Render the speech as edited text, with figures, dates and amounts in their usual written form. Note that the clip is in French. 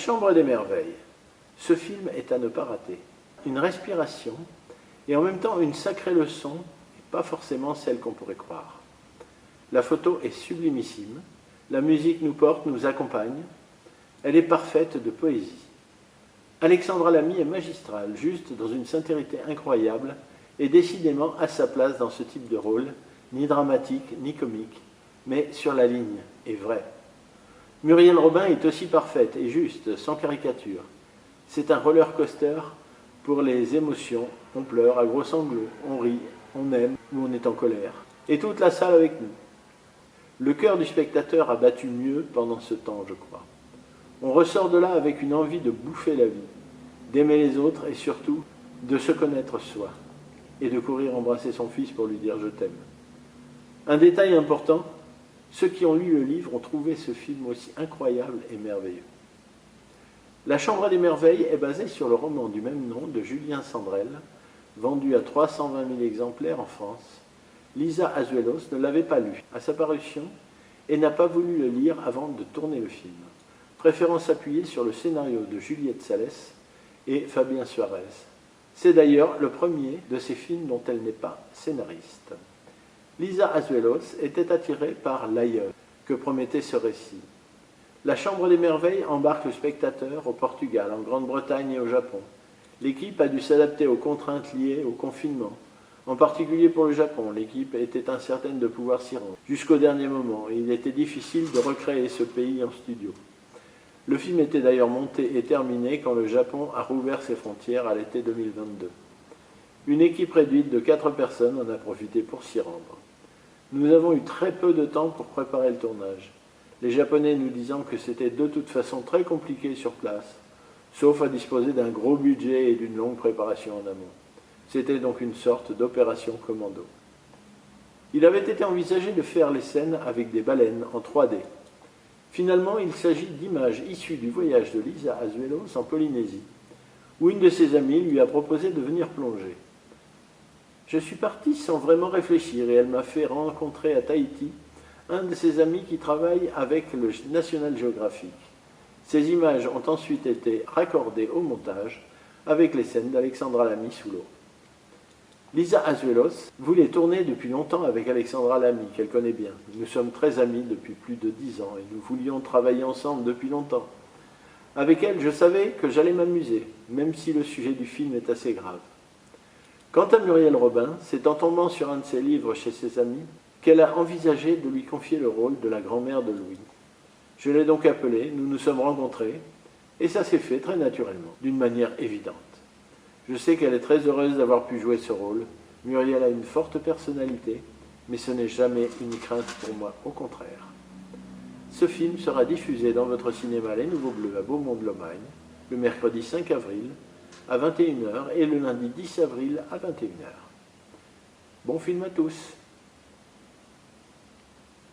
Chambre des merveilles. Ce film est à ne pas rater. Une respiration et en même temps une sacrée leçon, et pas forcément celle qu'on pourrait croire. La photo est sublimissime, la musique nous porte, nous accompagne, elle est parfaite de poésie. Alexandra Lamy est magistrale, juste dans une sincérité incroyable et décidément à sa place dans ce type de rôle, ni dramatique ni comique, mais sur la ligne et vrai. Muriel Robin est aussi parfaite et juste, sans caricature. C'est un roller coaster pour les émotions. On pleure à gros sanglots, on rit, on aime ou on est en colère. Et toute la salle avec nous. Le cœur du spectateur a battu mieux pendant ce temps, je crois. On ressort de là avec une envie de bouffer la vie, d'aimer les autres et surtout de se connaître soi et de courir embrasser son fils pour lui dire « je t'aime ». Un détail important, ceux qui ont lu le livre ont trouvé ce film aussi incroyable et merveilleux. La Chambre des merveilles est basée sur le roman du même nom de Julien Sandrel, vendu à 320 000 exemplaires en France. Lisa Azuelos ne l'avait pas lu à sa parution et n'a pas voulu le lire avant de tourner le film, préférant s'appuyer sur le scénario de Juliette Salès et Fabien Suarez. C'est d'ailleurs le premier de ces films dont elle n'est pas scénariste. Lisa Azuelos était attirée par l'aïeul que promettait ce récit. La Chambre des merveilles embarque le spectateur au Portugal, en Grande-Bretagne et au Japon. L'équipe a dû s'adapter aux contraintes liées au confinement. En particulier pour le Japon, l'équipe était incertaine de pouvoir s'y rendre jusqu'au dernier moment et il était difficile de recréer ce pays en studio. Le film était d'ailleurs monté et terminé quand le Japon a rouvert ses frontières à l'été 2022. Une équipe réduite de 4 personnes en a profité pour s'y rendre. Nous avons eu très peu de temps pour préparer le tournage, les Japonais nous disant que c'était de toute façon très compliqué sur place, sauf à disposer d'un gros budget et d'une longue préparation en amont. C'était donc une sorte d'opération commando. Il avait été envisagé de faire les scènes avec des baleines en 3D. Finalement, il s'agit d'images issues du voyage de Lisa Azuelos en Polynésie, où une de ses amies lui a proposé de venir plonger. Je suis parti sans vraiment réfléchir et elle m'a fait rencontrer à Tahiti un de ses amis qui travaille avec le National Geographic. Ces images ont ensuite été raccordées au montage avec les scènes d'Alexandra Lamy sous l'eau. Lisa Azuelos voulait tourner depuis longtemps avec Alexandra Lamy, qu'elle connaît bien. Nous sommes très amis depuis plus de 10 ans et nous voulions travailler ensemble depuis longtemps. Avec elle, je savais que j'allais m'amuser, même si le sujet du film est assez grave. Quant à Muriel Robin, c'est en tombant sur un de ses livres chez ses amis qu'elle a envisagé de lui confier le rôle de la grand-mère de Louis. Je l'ai donc appelée, nous nous sommes rencontrés, et ça s'est fait très naturellement, d'une manière évidente. Je sais qu'elle est très heureuse d'avoir pu jouer ce rôle. Muriel a une forte personnalité, mais ce n'est jamais une crainte pour moi, au contraire. Ce film sera diffusé dans votre cinéma Les Nouveaux Bleus à Beaumont-de-Lomagne, le mercredi 5 avril à 21 h et le lundi 10 avril à 21 h. Bon film à tous!